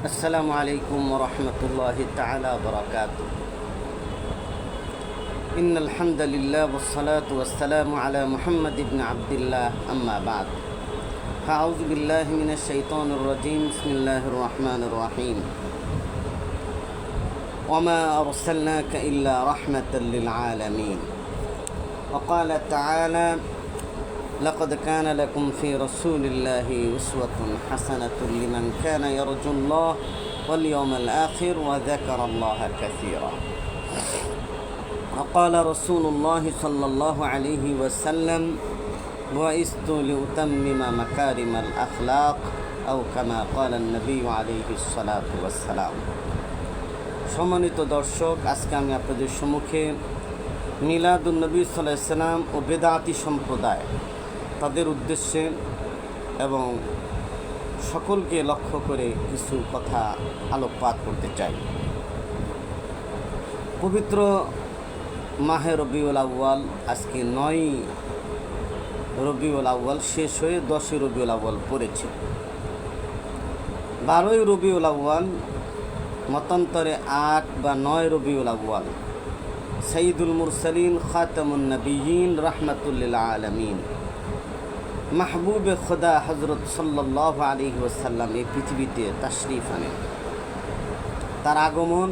السلام عليكم ورحمة الله تعالى وبركاته. إن الحمد لله والصلاة والسلام على محمد بن عبد الله أما بعد فأعوذ بالله من الشيطان الرجيم. بسم الله الرحمن الرحيم. وما أرسلناك إلا رحمة للعالمين. وقال تعالى لقد كان لكم في رسول الله أسوة حسنة لمن كان يرجو الله واليوم الآخر وذكر الله كثيرا. وقال رسول الله صلى الله عليه وسلم بعثت لأتمم مكارم الأخلاق أو كما قال النبي عليه الصلاة والسلام. সম্মানিত দর্শক, আজকে আমি আপনাদের সম্মুখে মিলাদুন নবী সাল্লাল্লাহু আলাইহি ওয়াসাল্লাম ও বেদাতি সম্প্রদায় তাদের উদ্দেশ্যে এবং সকলকে লক্ষ্য করে কিছু কথা আলোকপাত করতে চাই। পবিত্র মাহে রবিউল আউয়াল, আজকে 9 রবিউল আউয়াল শেষ হয়ে 10 রবিউল আউয়াল পড়েছে। 12 রবিউল আউয়াল, মতান্তরে 8 বা 9 রবিউল আউয়াল, সাইয়্যিদুল মুরসালিন খাতামুন নবিয়্যিন রাহমাতুল লিল আলামিন মাহবুবে খোদা হযরত সাল্লাল্লাহু আলাইহি ওয়াসাল্লাম এই পৃথিবীতে তাশরীফ আনেন। তার আগমন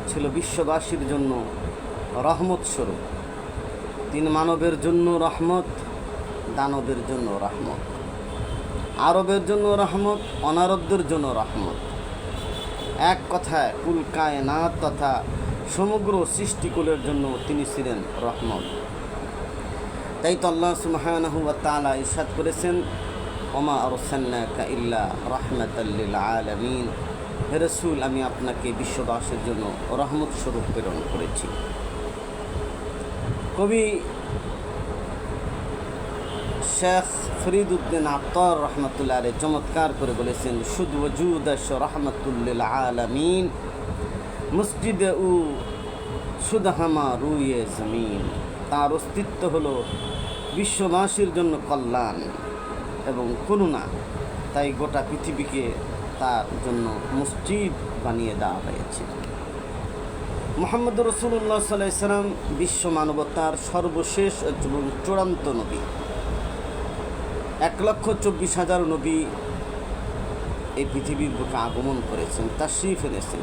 ছিল বিশ্ববাসীর জন্য রহমত স্বরূপ। তিনি মানবের জন্য রহমত, দানবের জন্য রহমত, আরবের জন্য রহমত, অনারবদের জন্য রহমত। এক কথায় কুল কায়নাত তথা সমগ্র সৃষ্টিকুলের জন্য তিনি ছিলেন রহমত। তাই তো আল্লাহ সুবহানাহু ওয়া তাআলা ইরশাদ করেছেন, ওমা আরসালনাকা ইল্লা রাহমাতাল লিল আলামিন, হে রাসূল, আমি আপনাকে বিশ্ববাসীর জন্য রহমত স্বরূপ প্রেরণ করেছি। কবি শেখ ফরিদউদ্দিন আত্তার রহমাতুল্লাহ আলাইহি চমৎকার করে বলেছেন, শুদ ওয়াজুদাশ রাহমাতুল লিল আলামিন মসজিদে উ সুদহামা রুয়ে জমিন। তার অস্তিত্ব হলো বিশ্ববাসীর জন্য কল্যাণ এবং করুণা। তাই গোটা পৃথিবীকে তার জন্য মসজিদ বানিয়ে দেওয়া হয়েছে। মুহাম্মদ রাসূলুল্লাহ সাল্লাল্লাহু আলাইহি ওয়াসাল্লাম বিশ্ব মানবতার সর্বশেষ এবং চূড়ান্ত নবী। 1,24,000 নবী এই পৃথিবীর বুকে আগমন করেছেন, তাশরীফ এনেছেন।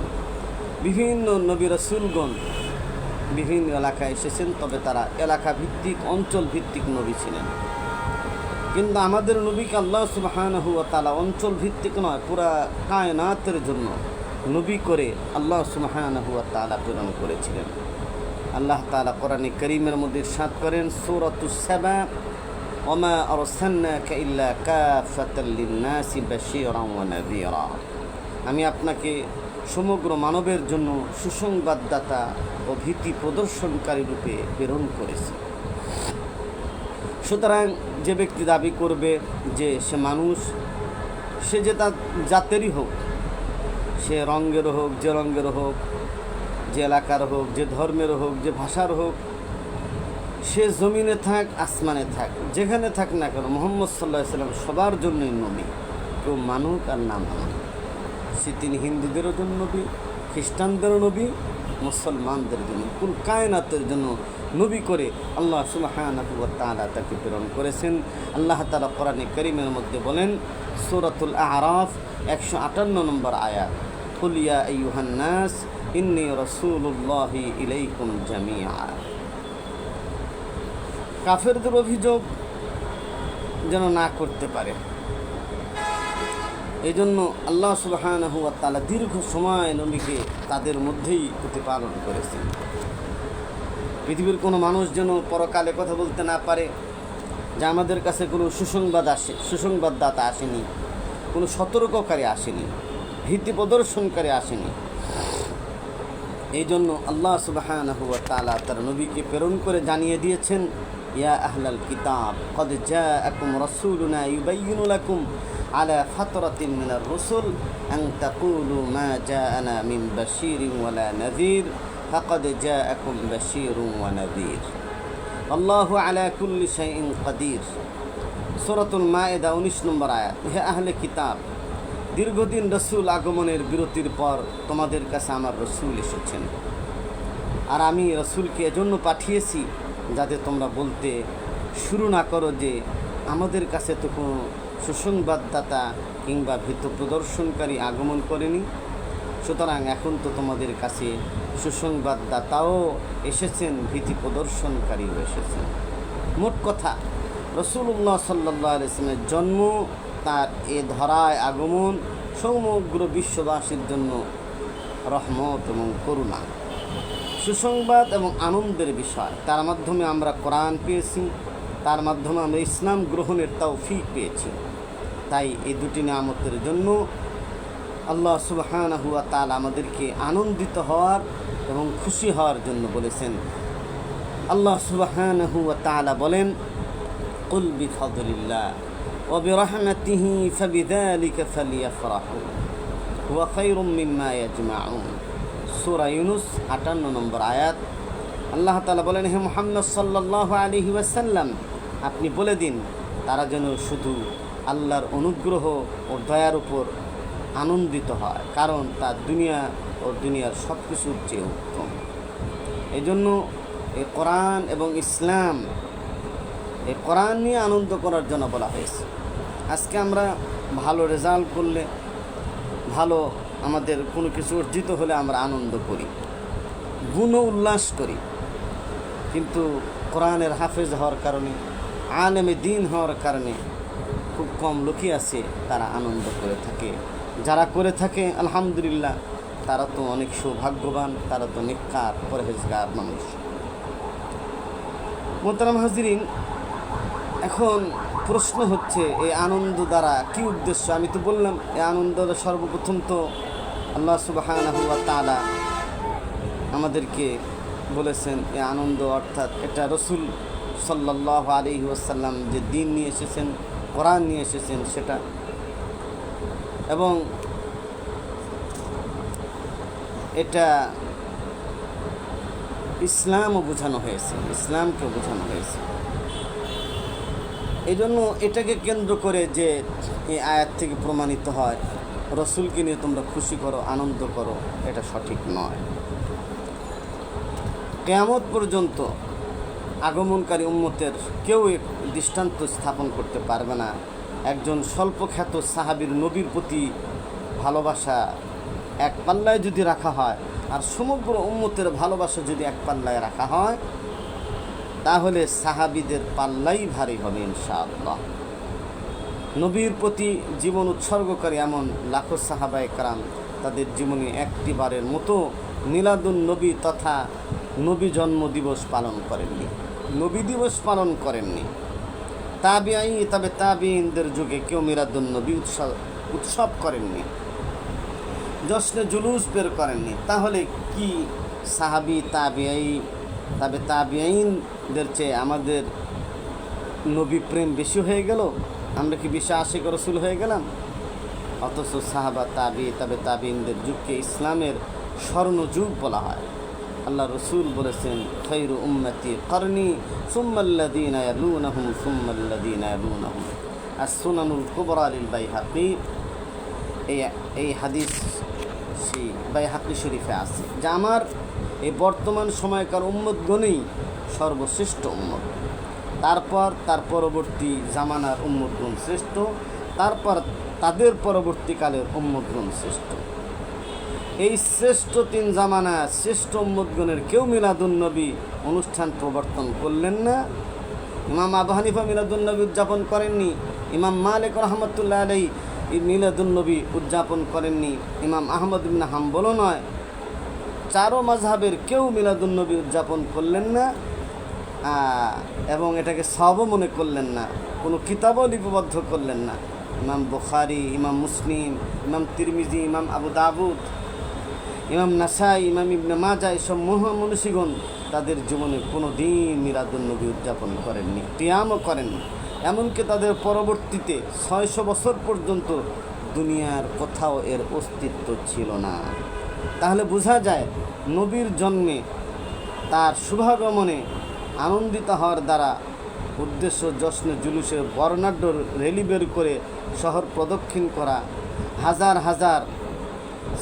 বিভিন্ন নবী রাসূলগণ বিভিন্ন এলাকায় এসেছেন, তবে তারা এলাকা ভিত্তিক, অঞ্চল ভিত্তিক নবী ছিলেন। কিন্তু আমাদের নবীকে আল্লাহ সুবহানাহু ওয়া তাআলা অঞ্চল ভিত্তিক নয়, পুরা কায়নাতের জন্য নবী করে আল্লাহ সুবহানাহু ওয়া তাআলা প্রেরণ করেছিলেন। আল্লাহ তাআলা কোরআনে কারীমের মধ্যে ইরশাদ করেন, সূরাতুস সাবা, ওমা আরসালনাকা ইল্লা কাফাতাল লিন-নাসি বাশীরান ওয়া নাযীরা। আমি আপনাকে সমগ্র মানবের জন্য সুসংবাদদাতা ও ভীতি প্রদর্শনকারী রূপে প্রেরণ করেছি। সুতরাং যে ব্যক্তি দাবি করবে যে সে মানুষ, সে যে তার জাতেরই হোক, সে রঙের হোক, যে রঙের হোক, যে এলাকার হোক, যে ধর্মের হোক, যে ভাষার হোক, সে জমিনে থাক, আসমানে থাক, যেখানে থাক না কেন, মুহাম্মদ সাল্লাল্লাহু আলাইহি ওয়াসাল্লাম সবার জন্যই নবী। কেউ মানুক আর না মানুক, তিনি হিন্দুদেরও জন্য নবী, খ্রিস্টানদেরও নবী, মুসলমানদের জন্য, কুল কায়নাতের জন্য নবী করে আল্লাহ সুবহানাহু ওয়া তাআলা তাকে প্রেরণ করেছেন। আল্লাহ তাআলা কোরআনে কারীমের মধ্যে বলেন, সূরাতুল আ'রাফ 158 নম্বর আয়াত, কুল ইয়া আইয়ুহান নাস ইন্নী রাসূলুল্লাহি ইলাইকুম জামিআ। কাফেরদের অভিযোগ যেন না করতে পারে, এই জন্য আল্লাহ সুবহানাহু ওয়া তাআলা দীর্ঘ সময় নবীকে তাদের মধ্যেই প্রতিপালন করেছেন। পৃথিবীর কোনো মানুষ যেন পরকালে কথা বলতে না পারে যে আমাদের কাছে কোনো সুসংবাদদাতা আসেনি, কোনো সতর্ককারী আসেনি, ভীতি প্রদর্শনকারী আসেনি। এই জন্য আল্লাহ সুবহানাহু ওয়া তাআলা তার নবীকে প্রেরণ করে জানিয়ে দিয়েছেন, ইয়া আহলাল কিতাব কদ জাআকুম রাসূলুনা ইউবাইয়িনু লাকুম আলা ফাতরাতিন মিনার রুসুল আন তাকুলু মা জাআনা মিন বাশীরিন ওয়ালা নাযীর ফাকাদ জাআকুম বাশীরুন ওয়া নাযীর আল্লাহু আলা কুল্লি শাইইন কাদির। সূরাতুল মায়েদা 19 নম্বর আয়াত। হে আহলে কিতাব, দীর্ঘদিন রসুল আগমনের বিরতির পর তোমাদের কাছে আমার রসুল এসেছেন, আর আমি রসুলকে এজন্য পাঠিয়েছি যাতে তোমরা বলতে শুরু না করো যে আমাদের কাছে তো কোনো সুসংবাদদাতা কিংবা ভীত প্রদর্শনকারী আগমন করেনি। সুতরাং এখন তো তোমাদের কাছে সুসংবাদদাতাও এসেছেন, ভীতি প্রদর্শনকারীও এসেছেন। মোট কথা, রসুল্লাহ সাল্লাল্লাহু আলাইহি ওয়াসাল্লামের জন্ম, তার এ ধরায় আগমন সমগ্র বিশ্ববাসীর জন্য রহমত এবং করুণা, সুসংবাদ এবং আনন্দের বিষয়। তার মাধ্যমে আমরা কোরআন পেয়েছি, তার মাধ্যমে আমরা ইসলাম গ্রহণের তৌফিক পেয়েছি। তাই এই দুটি নিয়ামতের জন্য আল্লাহ সুবহানাহু ওয়া তাআলা আমাদেরকে আনন্দিত হওয়ার এবং খুশি হওয়ার জন্য বলেছেন। আল্লাহ সুবহানাহু ওয়া তাআলা বলেন, কুল বিফাদলিল্লাহ ওয়া বিরহমাতিহি ফাবিযালিকা ফালিয়াফরাহু হুয়া খায়রুম মিম্মা ইয়াজমাউন। সূরা ইউনূস ৫৮ নম্বর আয়াত। আল্লাহ তাআলা বলেন, হে মুহাম্মদ সাল্লাল্লাহু আলাইহি ওয়াসাল্লাম, আপনি বলে দিন তারা যেন শুধু আল্লাহর অনুগ্রহ ও দয়ার উপর আনন্দিত হয়, কারণ তার দুনিয়া ও দুনিয়ার সব কিছুর চেয়ে উত্তম। এই জন্য এই কোরআন এবং ইসলাম, এই কোরআন নিয়ে আনন্দ করার জন্য বলা হয়েছে। আজকে আমরা ভালো রেজাল্ট করলে, ভালো আমাদের কোনো কিছু অর্জিত হলে আমরা আনন্দ করি, গুণ উল্লাস করি, কিন্তু কোরআনের হাফেজ হওয়ার কারণে, আলেমে দ্বীন হওয়ার কারণে খুব কম লোকই আছে তারা আনন্দ করে থাকে। যারা করে থাকে আলহামদুলিল্লাহ, তারা তো অনেক সৌভাগ্যবান, তারা তো নেককার পরহেজগার মানুষ। মোহতারাম হাজিরিন, এখন প্রশ্ন হচ্ছে এই আনন্দ দ্বারা কি উদ্দেশ্য? আমি তো বললাম এই আনন্দ সর্বপ্রথম তো আল্লাহ সুবহানাহু ওয়া তাআলা আমাদেরকে বলেছেন এই আনন্দ, অর্থাৎ এটা রসুল সাল্লাল্লাহু আলাইহি ওয়াসাল্লাম যে দিন নিয়ে এসেছেন, কোরআন নিয়ে এসেছেন সেটা, এবং এটা ইসলামও বোঝানো হয়েছে, ইসলামকেও বোঝানো হয়েছে। এই জন্য এটাকে কেন্দ্র করে যে এই আয়াত থেকে প্রমাণিত হয় রসুলকে নিয়ে তোমরা খুশি করো, আনন্দ করো, এটা সঠিক নয়। কিয়ামত পর্যন্ত আগমনকারী উম্মতের কেউ এক দৃষ্টান্ত স্থাপন করতে পারবে না একজন স্বল্পখ্যাত সাহাবীর নবীর প্রতি ভালোবাসা এক পাল্লায় যদি রাখা হয়, আর সমগ্র উম্মতের ভালোবাসা যদি এক পাল্লায় রাখা হয়, তাহলে সাহাবীদের পাল্লাই ভারী হবে ইনশাআল্লাহ। নবীর প্রতি জীবন উৎসর্গকারী এমন লাখো সাহাবায়ে কেরাম তাদের জীবনে একটিবারের মতো মিলাদুন নবী তথা নবী জন্ম দিবস পালন করেননি, নবী দিবস পালন করেননি। তবে তাবিঈনদের যুগে কেউ মিলাদুন নবী উৎসব করেননি, জশ্নে জুলুস বের করেননি। তাহলে কি সাহাবী তাবিঈনদের চেয়ে আমাদের নবী প্রেম বেশি হয়ে গেল? আমরা কি বেশি আশিক রসুল হয়ে গেলাম? অথচ সাহাবা তবে তাবিঈনদের যুগকে ইসলামের স্বর্ণযুগ বলা হয়। আল্লাহ রসুল বলেছেন, খায়রু উম্মতি করনি সুম্মাল্লাযীনা ইয়ালুনাহুম সুম্মাল্লাযীনা ইয়ালুনাহুম। আস-সুনানুল কুবরা লিল বাইহাকি। এই হাদিস সেই বাইহাকি শরীফে আছে যে আমার এই বর্তমান সময়কার উম্মতগণই সর্বশ্রেষ্ঠ উম্মত, তারপর তার পরবর্তী জামানার উম্মতগণ শ্রেষ্ঠ, তারপর তাদের পরবর্তীকালের উম্মতগণ শ্রেষ্ঠ। এই শ্রেষ্ঠ তিন জামানা শ্রেষ্ঠ উম্মতগণের কেউ মিলাদুন নবী অনুষ্ঠান প্রবর্তন করলেন না। ইমাম আবু হানিফা মিলাদুন নবী উদযাপন করেননি, ইমাম মালিক রহমতুল্লাহ আলাইহি মিলাদুন নবী উদযাপন করেননি, ইমাম আহমদ ইবনে হাম্বলও নয়। চারো মাযহাবের কেউ মিলাদুন নবী উদযাপন করলেন না এবং এটাকে সওয়াব মনে করলেন না, কোনো কিতাবও লিপিবদ্ধ করলেন না। ইমাম বুখারী, ইমাম মুসলিম, ইমাম তিরমিজি, ইমাম আবু দাউদ, ইমাম নাসাই, ইমাম ইবনে মাজাহ, এসব মহামনীষীগণ তাদের জীবনে কোনো দিন মিলাদুন নবী উদযাপন করেননি, কিয়ামও করেননি। এমনকি তাদের পরবর্তীতে 600 বছর পর্যন্ত দুনিয়ার কোথাও এর অস্তিত্ব ছিল না। তাহলে বোঝা যায় নবীর জন্মে, তার শুভাগমনে আনন্দিত হওয়ার দ্বারা উদ্দেশ্য জশ্নে জুলুসের বর্ণাঢ্য র্যালি বের করে শহর প্রদক্ষিণ করা হাজার হাজার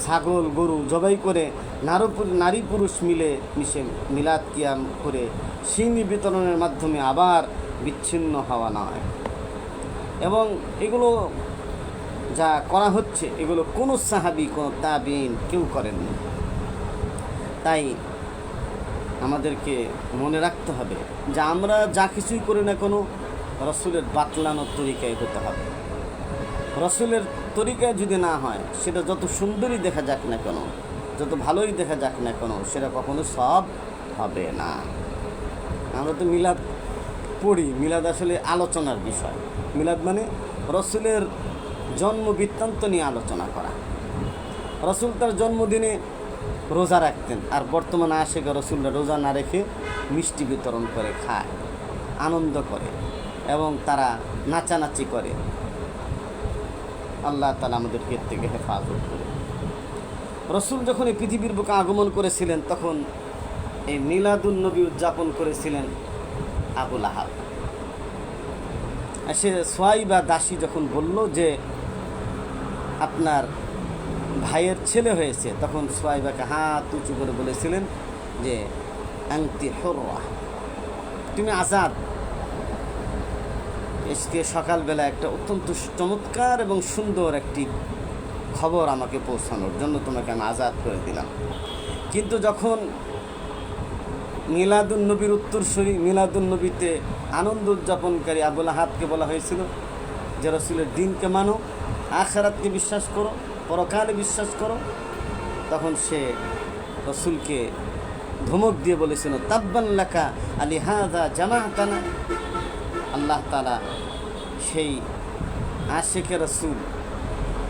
ছাগল গরু জবাই করে নারী পুরুষ মিশে মিলাদ কিয়াম করে সিন্নি বিতরণের মাধ্যমে আবার বিচ্ছিন্ন হওয়া নয়। এবং এগুলো যা করা হচ্ছে এগুলো কোনো সাহাবী কোনো তাবিঈন কেউ করেননি। তাই আমাদেরকে মনে রাখতে হবে যে আমরা যা কিছুই করি না কোনো রসুলের বাতলানোর তরিকায় হতে হবে। রসুলের তরিকায় যদি না হয়, সেটা যত সুন্দরই দেখা যাক না কেন, যত ভালোই দেখা যাক না কেন, সেটা কখনো সব হবে না। আমরা তো মিলাদ পড়ি, মিলাদ আসলে আলোচনার বিষয়। মিলাদ মানে রসুলের জন্ম বৃত্তান্ত নিয়ে আলোচনা করা। রসুল তার জন্মদিনে রোজা রাখতেন, আর বর্তমানে আশেখ রসুলরা রোজা না রেখে মিষ্টি বিতরণ করে খায়, আনন্দ করে এবং তারা নাচানাচি করে। আল্লাহ তাআলা আমাদেরকে এর থেকে হেফাজত করে। রসুল যখন এই পৃথিবীর বুকে আগমন করেছিলেন, তখন এই মিলাদুন নবী উদযাপন করেছিলেন আবু লাহাব। সে সোয়াইবা দাসী যখন বলল যে আপনার ভাইয়ের ছেলে হয়েছে, তখন সোয়াইবাকে হাত উঁচু করে বলেছিলেন যে আনতি হুররা, তুমি আজাদ। আজকে সকালবেলা একটা অত্যন্ত চমৎকার এবং সুন্দর একটি খবর আমাকে পৌঁছানোর জন্য তোমাকে আমি আজাদ করে দিলাম। কিন্তু যখন মিলাদুন নবীর উত্তরসূরি, মিলাদুন নবীতে আনন্দ উদযাপনকারী আবু লাহাবকে বলা হয়েছিল যে রসুলের দিনকে মানো, আখিরাতকে বিশ্বাস করো, পরকালে বিশ্বাস করো, তখন সে রসুলকে ধমক দিয়ে বলেছিল তাব্বান লাকা আলিহাযা জামাআতানা। আল্লাহ তাআলা সেই আশেকে রসুল,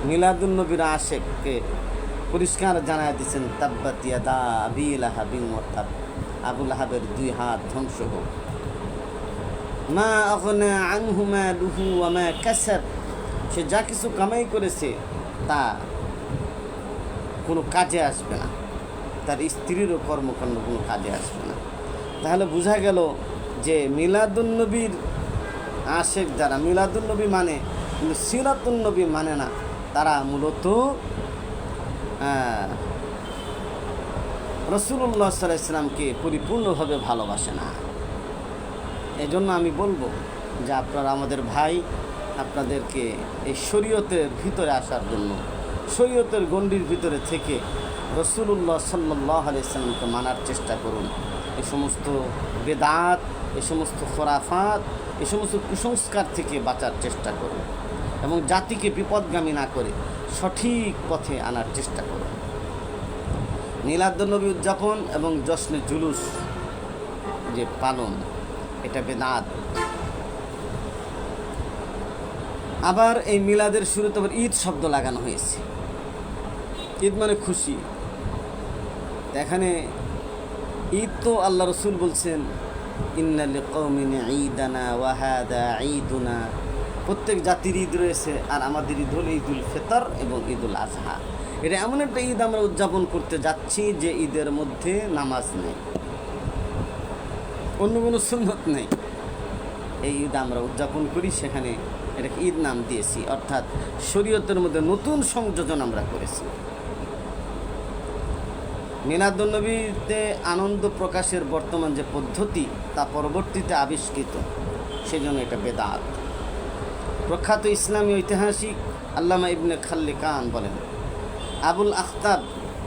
মিলাদুন নবীর আশেককে পরিষ্কার জানায় দিয়েছেন তাব্বাত ইয়াদা আবি লাহাবিন ওয়া তাব, আবু লাহাবের দুই হাত ধ্বংস হোক। মা আগনা আনহু মালুহু ওয়া মা কাসাব, সে যা কিছু কামাই করেছে তা কোনো কাজে আসবে না, তার স্ত্রীরও কর্মকাণ্ড কোনো কাজে আসবে না। তাহলে বোঝা গেল যে মিলাদুন নবীর আশেক যারা মিলাদুন নবী মানে কিন্তু সিরাতুন নবী মানে না, তারা মূলত রাসূলুল্লাহ সাল্লাল্লাহু আলাইহি ওয়াসাল্লামকে পরিপূর্ণভাবে ভালোবাসে না। এই জন্য আমি বলবো যে আপনারা আমাদের ভাই, আপনাদেরকে এই শরীয়তের ভিতরে আসার জন্য, শরীয়তের গণ্ডির ভিতরে থেকে রাসূলুল্লাহ সাল্লাল্লাহু আলাইহি ওয়াসাল্লামকে মানার চেষ্টা করুন। এই সমস্ত বেদাত, এই সমস্ত খোরাফাত, এই সমস্ত কুসংস্কার থেকে বাঁচার চেষ্টা করুন এবং জাতিকে বিপদগামী না করে সঠিক পথে আনার চেষ্টা করুন। মিলাদুন নবী উদযাপন এবং জশ্নে জুলুস যে পালন, এটা বেদাত। আবার এই মিলাদের শুরুতে আবার ঈদ শব্দ লাগানো হয়েছে। ঈদ মানে খুশি। এখানে ঈদ তো আল্লাহ রসুল বলছেন ইন্না লিকওমিন ঈদানা ওয়া হাদা ঈদুনা, প্রত্যেক জাতির ঈদ রয়েছে আর আমাদের ঈদ হল ঈদুল ফিতর এবং ঈদুল আজহা। এটা এমন একটা ঈদ আমরা উদযাপন করতে যাচ্ছি যে ঈদের মধ্যে নামাজ নেই, অন্য কোনো সুন্নত নেই। এই ঈদ আমরা উদযাপন করি, সেখানে এটাকে ঈদ নাম দিয়েছি, অর্থাৎ শরীয়তের মধ্যে নতুন সংযোজন আমরা করেছি। মিলাদুন নবীতে আনন্দ প্রকাশের বর্তমান যে পদ্ধতি তা পরবর্তীতে আবিষ্কৃত, সেজন্য এটা বেদাত। প্রখ্যাত ইসলামী ঐতিহাসিক আল্লামা ইবনে খাল্লিকান বলেন, আবুল আখতাব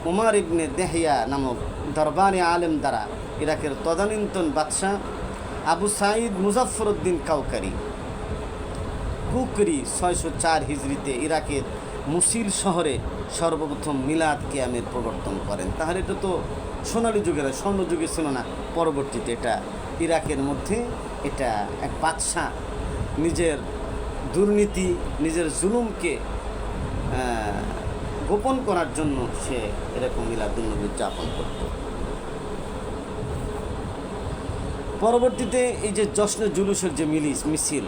উমার ইবনে দেহিয়া নামক দরবারে আলেম দ্বারা ইরাকের তদানীন্তন বাদশাহ আবু সাঈদ মুজাফফরউদ্দিন কাউকারি কুকরি 604 হিজরিতে ইরাকের মুসিল শহরে সর্বপ্রথম মিলাদ কিয়ামের প্রবর্তন করেন। তাহলে এটা তো সোনালী যুগের, স্বর্ণযুগে ছিল না। পরবর্তীতে এটা ইরাকের মধ্যে এটা এক বাদশাহ নিজের দুর্নীতি, নিজের জুলুমকে গোপন করার জন্য সে এরকম মিলাদুন নবী উদযাপন করত। পরবর্তীতে এই যে জশ্নে জুলুসের যে মিছিল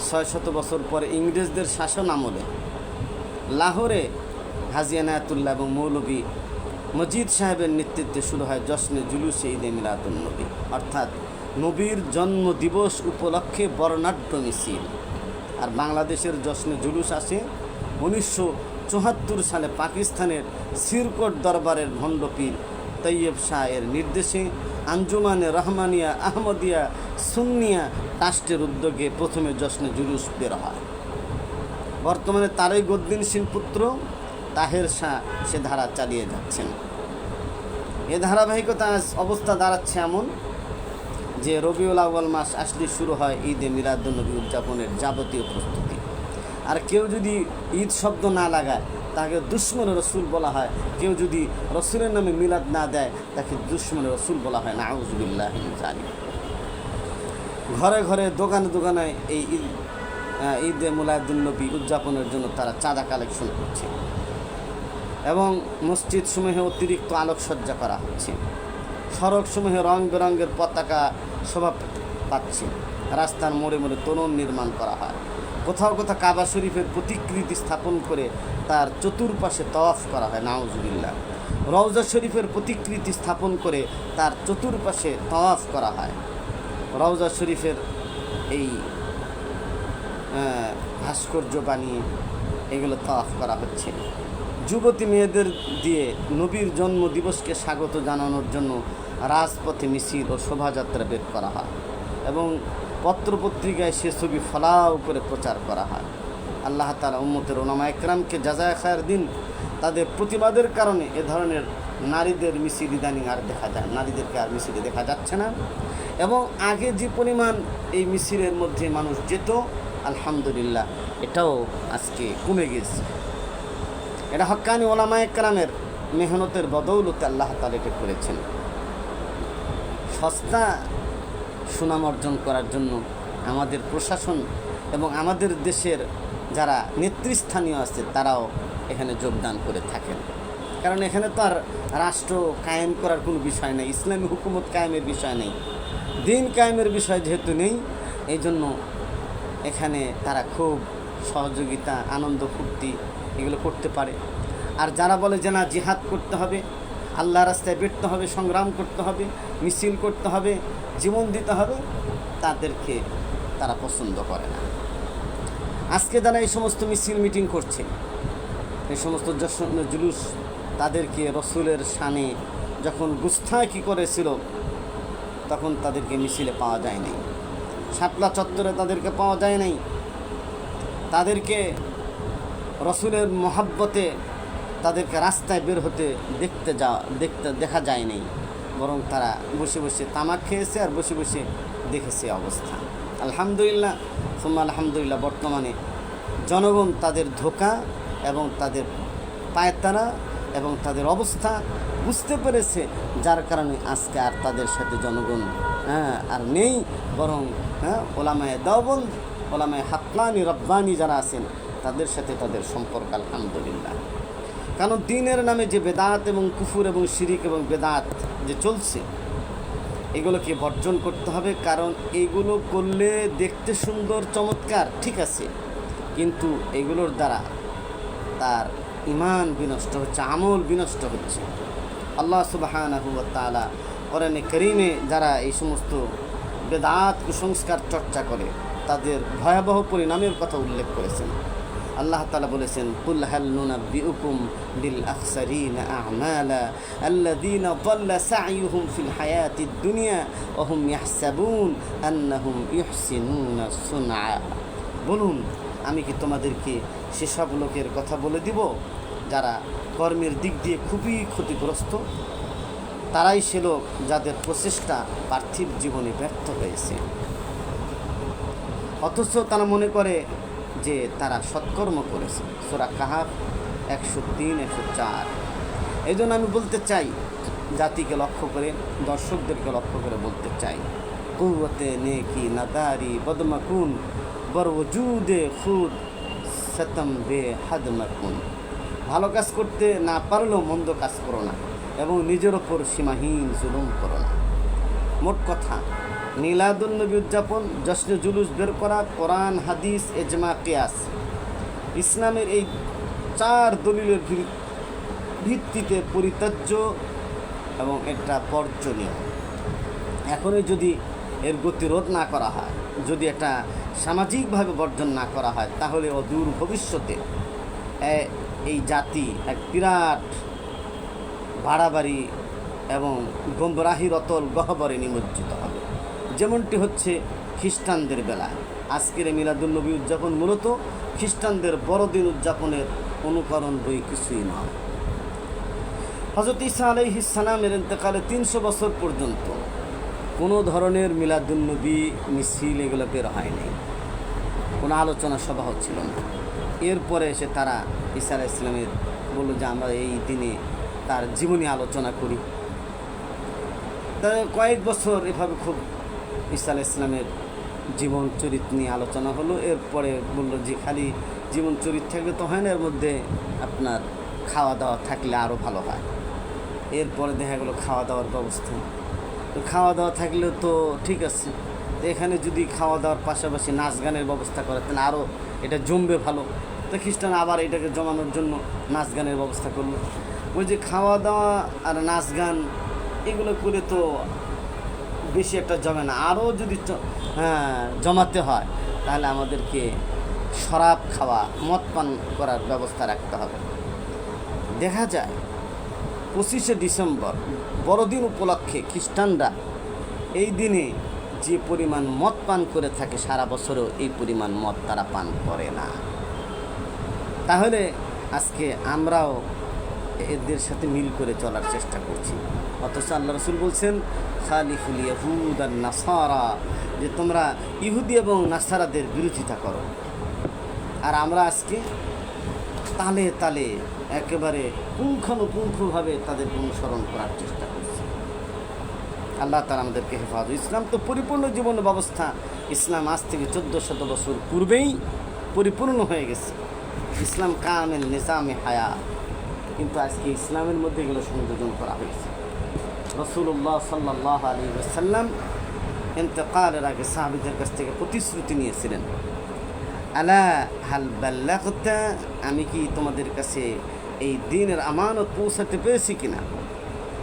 600 বছর পরে ইংরেজদের শাসন আমলে লাহোরে হাজী এনায়েতুল্লাহ এবং মৌলভী মজিদ সাহেবের নেতৃত্বে শুরু হয় জশ্নে জুলুসে ঈদে মিলাদুন নবী, অর্থাৎ নবীর জন্ম দিবস উপলক্ষে বর্ণাঢ্য মিছিল। আর বাংলাদেশের জশ্নে জুলুস আসে 1974 সালে পাকিস্তানের সিরকোট দরবারের ভণ্ডপীর তৈয়ব শাহ এর নির্দেশে আঞ্জুমানে রহমানিয়া আহমদিয়া সুন্নিয়া ট্রাস্টের উদ্যোগে প্রথমে জশ্নে জুলুস বের হয়। বর্তমানে তারই গদ্দিনশীল পুত্র তাহের শাহ সে ধারা চালিয়ে যাচ্ছেন। এ ধারাবাহিকতা অবস্থা দাঁড়াচ্ছে এমন যে রবিউল আউয়াল মাস আসলে শুরু হয় ঈদে মিলাদুন্নবী উদযাপনের যাবতীয় প্রস্তুতি। আর কেউ যদি ঈদ শব্দ না লাগায় তাকে দুশ্মনে রসুল বলা হয়, কেউ যদি রসুলের নামে মিলাদ না দেয় তাকে দুশ্মনে রসুল বলা হয়, নাউযুবিল্লাহ মিন যালিক। ঘরে ঘরে দোকানে দোকানে এই ঈদে মিলাদুন্নবী উদযাপনের জন্য তারা চাঁদা কালেকশন করছে এবং মসজিদ সমূহে অতিরিক্ত আলোকসজ্জা করা হচ্ছে, সড়ক সমূহে রং বেরঙের পতাকা শোভা পাচ্ছে, রাস্তার মোড়ে মোড়ে তোরণ নির্মাণ করা হয়, কোথাও কোথাও কাবা শরীফের প্রতিকৃতি স্থাপন করে তার চতুর্পাশে তওয়াফ করা হয়, নাউযুবিল্লাহ। রওজা শরীফের প্রতিকৃতি স্থাপন করে তার চতুর্পাশে তওয়াফ করা হয়। রওজা শরীফের এই ভাস্কর্য বানিয়ে এগুলো তওয়াফ করা হচ্ছে। যুবতী মেয়েদের দিয়ে নবীর জন্মদিবসকে স্বাগত জানানোর জন্য রাজপথে মিছিল ও শোভাযাত্রা বের করা হয় এবং পত্রপত্রিকায় সে ছবি ফলাও করে প্রচার করা হয়। আল্লাহ তাআলা উম্মতের উলামা একরামকে জাযায়ে খায়ের দিন। তাদের প্রতিবাদের কারণে এ ধরনের নারীদের মিছিল ইদানিং আর দেখা যায়, নারীদেরকে আর মিছিলে দেখা যাচ্ছে না। এবং আগে যে পরিমাণ এই মিছিলের মধ্যে মানুষ যেত, আলহামদুলিল্লাহ এটাও আজকে কমে গেছে। এটা হক্কানি উলামা একরামের মেহনতের বদৌলতে আল্লাহ তাআলা এটা করেছেন। সস্তা সুনাম অর্জন করার জন্য আমাদের প্রশাসন এবং আমাদের দেশের যারা নেতৃস্থানীয় আছে তারাও এখানে যোগদান করে থাকেন। কারণ এখানে তো আর রাষ্ট্র কায়েম করার কোনো বিষয় নেই, ইসলামী হুকুমত কায়েমের বিষয় নেই, দিন কায়েমের বিষয় যেহেতু নেই, এই জন্য এখানে তারা খুব সহযোগিতা, আনন্দ, ফুর্তি এগুলো করতে পারে। আর যারা বলে যে না জিহাদ করতে হবে, আল্লাহ রাস্তায় বেরোতে হবে, সংগ্রাম করতে হবে, মিছিল করতে হবে, জীবন দিতে হবে, তাদেরকে তারা পছন্দ করে না। আজকে যারা এই সমস্ত মিছিল মিটিং করছে, এই সমস্ত জুলুস, তাদেরকে রসুলের শানে যখন গুস্তাখি করেছিল তখন তাদেরকে মিছিলে পাওয়া যায় নাই, শাপলা চত্বরে তাদেরকে পাওয়া যায় নাই, তাদেরকে রসুলের মহাব্বতে তাদেরকে রাস্তায় বের হতে দেখা যায় নাই, বরং তারা বসে বসে তামাক খেয়েছে আর বসে বসে দেখেছে অবস্থা। আলহামদুলিল্লাহ সুম্মা আলহামদুলিল্লাহ, বর্তমানে জনগণ তাদের ধোঁকা এবং তাদের পায়তারা এবং তাদের অবস্থা বুঝতে পেরেছে, যার কারণে আজকে আর তাদের সাথে জনগণ আর নেই, বরং ওলামায়ে দেওবন্দ, ওলামায়ে হাক্কানি রব্বানি যারা আছেন তাদের সাথে তাদের সম্পর্ক আলহামদুলিল্লাহ। কারণ দ্বীনের নামে যে বেদাত এবং কুফর এবং শিরিক এবং বেদাত যে চলছে, এগুলোকে বর্জন করতে হবে। কারণ এগুলো করলে দেখতে সুন্দর চমৎকার, ঠিক আছে, কিন্তু এগুলোর দ্বারা তার ঈমান বিনষ্ট হচ্ছে, আমল বিনষ্ট হচ্ছে। আল্লাহ সুবহানাহু ওয়া তাআলা কোরআনে কারীমে যারা এই সমস্ত বেদাত কুসংস্কার চর্চা করে তাদের ভয়াবহ পরিণামের কথা উল্লেখ করেছেন। আল্লাহ তাআলা বলেছেন, কুল হাল নুনাব্বিউকুম বিল আখসারিনা আমালা আল্লাযীনা দাল্লা সা'য়ুহুম ফিল হায়াতিদ দুনিয়া ওয়া হুম ইয়াহসাবুন আন্নাহুম ইহসিনুনা সুনআ। বলুন, আমি কি তোমাদেরকে সেসব লোকের কথা বলে দিব যারা কর্মের দিক দিয়ে খুবই ক্ষতিগ্রস্ত? তারাই সে লোক যাদের প্রচেষ্টা পার্থিব জীবনে ব্যর্থ হয়েছে, অথচ তারা মনে করে যে তারা সৎকর্ম করেছে। সূরা কাহাফ 103-104। এই জন্য আমি বলতে চাই, জাতিকে লক্ষ্য করে, দর্শকদেরকে লক্ষ্য করে বলতে চাই, কুওয়াতে নেকি নাদারি বদমাকুন বরওজুদে খুদ সতম বে হাদ মাকুন। ভালো কাজ করতে না পারলেও মন্দ কাজ করো না এবং নিজের ওপর সীমাহীন জুলুম করো না। মোট কথা, মিলাদুন্নবী উদযাপন, জশ্নে জুলুস বের করা, কোরআন হাদিস এজমা কিয়াস, ইসলামের এই 4 দলিলের ভিত্তিতে পরিত্যাজ্য এবং এটা বর্জনীয়। এখনই যদি এর গতিরোধ না করা হয়, যদি এটা সামাজিকভাবে বর্জন না করা হয়, তাহলে অদূর ভবিষ্যতে এই জাতি এক বিরাট বাড়াবাড়ি এবং গোমরাহির অতল গহ্বরে নিমজ্জিত হবে, যেমনটি হচ্ছে খ্রিস্টানদের বেলায়। আজকের মিলাদুন্নবী উদযাপন মূলত খ্রিস্টানদের বড়দিন উদযাপনের অনুকরণ বই কিছুই নয়। হযরত ঈসা আলাইহিস সালামের ইন্তেকালে 300 বছর পর্যন্ত কোনো ধরনের মিলাদুন্নবী মিছিল এগুলো বের হয়নি, কোনো আলোচনা সভা হচ্ছিল না। এরপরে এসে তারা ঈসা আলাইহিস সালামের বলল যে আমরা এই দিনে তার জীবনী আলোচনা করি। তার কয়েক বছর এভাবে খুব ঈসা আলাইহিস সালামের জীবন চরিত্র নিয়ে আলোচনা হলো। এরপরে বলল যে খালি জীবন চরিত্র থাকলে তো হয় না, এর মধ্যে আপনার খাওয়া দাওয়া থাকলে আরও ভালো হয়। এরপরে দেখা গেলো খাওয়া দাওয়ার ব্যবস্থা, তো খাওয়া দাওয়া থাকলে তো ঠিক আছে, তো এখানে যদি খাওয়া দাওয়ার পাশাপাশি নাচ গানের ব্যবস্থা করে তাহলে আরও এটা জমবে ভালো। তো খ্রিস্টান আবার এটাকে জমানোর জন্য নাচ গানের ব্যবস্থা করলো। ওই যে খাওয়া দাওয়া আর নাচ গান এগুলো করে তো বেশি একটা জমে না, আরও যদি জমাতে হয় তাহলে আমাদেরকে শরাব খাওয়া, মদ পান করার ব্যবস্থা রাখতে হবে। দেখা যায় 25শে ডিসেম্বর বড়দিন উপলক্ষে খ্রিস্টানরা এই দিনে যে পরিমাণ মদ পান করে থাকে সারা বছরেও এই পরিমাণ মদ তারা পান করে না। তাহলে আজকে আমরাও এদের সাথে মিল করে চলার চেষ্টা করছি, অথচ আল্লাহ রাসূল বলছেন খালিফুল ইয়াহুদ আর নাসারা, যে তোমরা ইহুদি এবং নাসারাদের বিরোধিতা করো। আর আমরা আজকে তালে তালে একেবারে পুঙ্খানুপুঙ্খভাবে তাদের অনুসরণ করার চেষ্টা করছি। আল্লাহ তাআলা আমাদেরকে হেফাজত। ইসলাম তো পরিপূর্ণ জীবন ব্যবস্থা। ইসলাম আজ থেকে 1400 বছর পূর্বেই পরিপূর্ণ হয়ে গেছে। ইসলাম কামেল নিজামে হায়া, কিন্তু আজকে ইসলামের মধ্যে এগুলো সংযোজন করা হয়েছে। রাসূলুল্লাহ সাল্লাল্লাহু আলাইহি ওয়াসাল্লাম ইন্তেকালের আগে সাহাবীদের কাছ থেকে প্রতিশ্রুতি নিয়েছিলেন, আলা হাল বাল্লাগতা, আমি কি তোমাদের কাছে এই দ্বীনের আমানত পৌঁছাতে পেরেছি কিনা?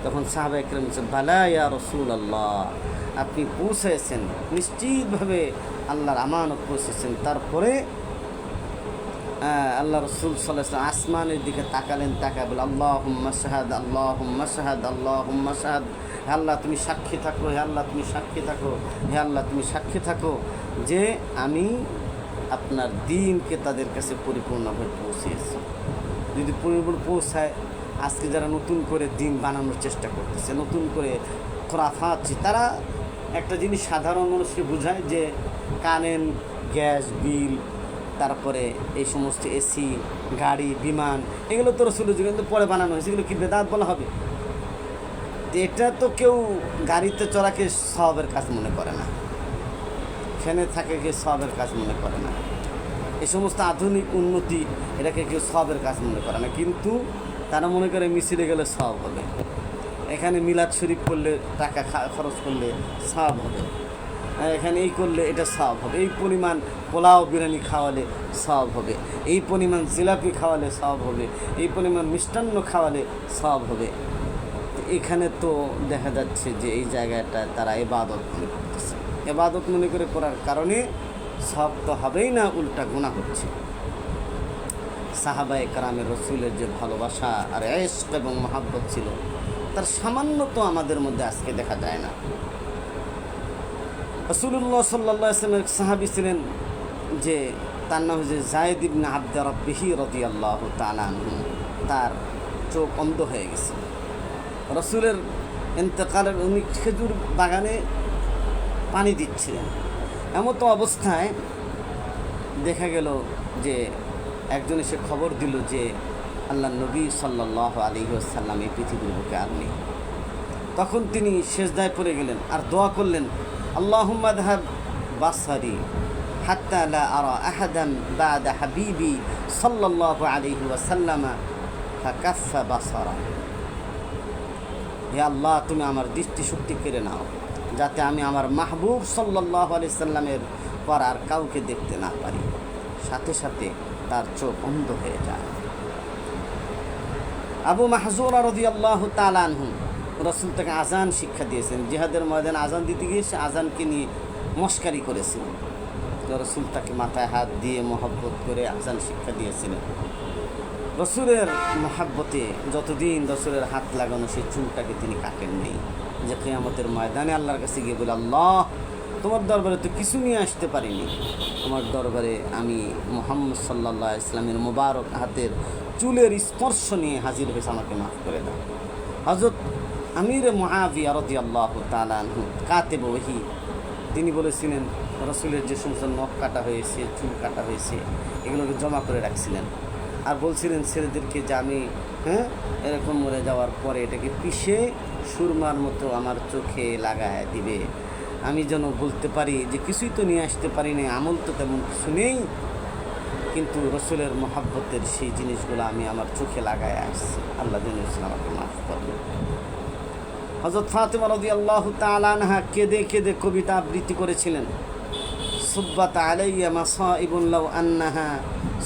তখন সাহাবা একরাম বলছেন, বালা ইয়া রাসূলুল্লাহ, আপনি পৌঁছেছেন, নিশ্চিতভাবে আল্লাহর আমানত পৌঁছেছেন। তারপরে আল্লাহ রসুল সাল্লাল্লাহু আলাইহি ওয়াসাল্লাম আসমানের দিকে তাকালেন, তাকায় বলে আল্লাহুম্মা শাহাদ, আল্লাহুম্মা শাহাদ, আল্লাহুম্মা শাহাদ, হে আল্লাহ তুমি সাক্ষী থাকো, হে আল্লাহ তুমি সাক্ষী থাকো, হে আল্লাহ তুমি সাক্ষী থাকো যে আমি আপনার দ্বীনকে তাদের কাছে পরিপূর্ণভাবে পৌঁছিয়েছি। যদি পরিপূর্ণ পৌঁছায়, আজকে যারা নতুন করে দ্বীন বানানোর চেষ্টা করতেছে, নতুন করে খোরাফাত, তারা একটা জিনিস সাধারণ মানুষকে বোঝায় যে কারেন্ট, গ্যাস বিল, তারপরে এই সমস্ত এসি, গাড়ি, বিমান, এগুলো তো রাসূলের যুগে কিন্তু পরে বানানো হয়েছে, এগুলো কি বেদাত বলা হবে? এটা তো কেউ গাড়িতে চড়াকে সওয়াবের কাজ মনে করে না, ফ্যানে থাকে কেউ সওয়াবের কাজ মনে করে না, এই সমস্ত আধুনিক উন্নতি এটাকে কেউ সওয়াবের কাজ মনে করে না, কিন্তু তারা মনে করে মিছিলে গেলে সওয়াব হবে, এখানে মিলাদ শরীফ করলে টাকা খরচ করলে সওয়াব হবে, এখানে এই করলে এটা সওয়াব হবে, এই পরিমাণ পোলাও বিরিয়ানি খাওয়ালে সওয়াব হবে, এই পরিমাণ জিলাপি খাওয়ালে সওয়াব হবে, এই পরিমাণ মিষ্টান্ন খাওয়ালে সওয়াব হবে। এখানে তো দেখা যাচ্ছে যে এই জায়গাটা তারা ইবাদত মনে করতেছে, ইবাদত মনে করে করার কারণে সওয়াব তো হবেই না, উল্টা গুনাহ হচ্ছে। সাহাবায়ে কেরামের রাসূলের যে ভালোবাসা আর ইশক এবং মহব্বত ছিল, তার সামান্য তো আমাদের মধ্যে আজকে দেখা যায় না। রাসূলুল্লাহ সাল্লাল্লাহু আলাইহি ওয়াসাল্লাম এক সাহাবী ছিলেন, যে তার নাম হচ্ছে যায়েদ ইবনে আবদ রাব্বিহি রাদিয়াল্লাহু তাআলা আনহু। তার চোখ অন্ধ হয়ে গেছে। রাসূলের ইন্তেকালের উনি খেজুর বাগানে পানি দিচ্ছিলেন, এমন তো অবস্থায় দেখা গেল যে একজন এসে খবর দিল যে আল্লাহ নবী সাল্লাল্লাহু আলাইহি ওয়াসাল্লাম এই পৃথিবীর বুকে আর নেই। তখন তিনি সেজদায় পড়ে গেলেন আর দোয়া করলেন, আল্লাহুম্মা যহাব বাসারি হাত্তা লা আরা আহাদান বাদা হাবিবি সাল্লাল্লাহু আলাইহি ওয়াসাল্লাম ফাকাফা বাসারা। হে আল্লাহ, তুমি আমার দৃষ্টিশক্তি কেড়ে নাও, যাতে আমি আমার মাহবুব সাল্লাল্লাহু আলাইহি সাল্লামের পর আর কাউকে দেখতে না পারি। সাথে সাথে তার চোখ অন্ধ হয়ে যায়। আবু মাহজুরা রাদিয়াল্লাহু তাআলা আনহু রাসূল তাকে আজান শিক্ষা দিয়েছেন। জিহাদের ময়দানে আজান দিতে গিয়ে সে আজানকে নিয়ে মস্কারি করেছিলেন। রাসূল তাকে মাথায় হাত দিয়ে মহব্বত করে আজান শিক্ষা দিয়েছিলেন। রসুলের মহাব্বতে যতদিন রসুলের হাত লাগানো সেই চুলটাকে তিনি কাটেন নেই, যে কিয়ামতের ময়দানে আল্লাহর কাছে গিয়ে বলে, আল্লাহ তোমার দরবারে তো কিছু নিয়ে আসতে পারিনি, তোমার দরবারে আমি মুহাম্মদ সাল্লাল্লাহু আলাইহি ইসলামের মোবারক হাতের চুলের স্পর্শ নিয়ে হাজির হয়েছে, আমাকে মাফ করে দাও। হযরত আমির মুআবিয়া রাদিয়াল্লাহু তাআলা আনহু কাতেব ওহী, তিনি বলেছিলেন রসুলের যে সমস্ত নখ কাটা হয়েছে, চুল কাটা হয়েছে, এগুলোকে জমা করে রাখছিলেন। আর বলছিলেন ছেলেদেরকে যে আমি এরকম মরে যাওয়ার পরে এটাকে পিষে সুরমার মতো আমার চোখে লাগায় দিবে, আমি যেন বলতে পারি যে কিছুই তো নিয়ে আসতে পারি না, আমল তো তেমন কিছু নেই, কিন্তু রসুলের মহাব্বতের সেই জিনিসগুলো আমি আমার চোখে লাগায় আসছি, আল্লাহ যেন আমাকে মাফ করবেন। হযরত ফাতেমা রাদিয়াল্লাহু তাআলা আনহা কেঁদে কেঁদে কবিতা আবৃত্তি করেছিলেন, সুব্বাত আলাইয়া মাসাইবুন লাউ আন্নাহা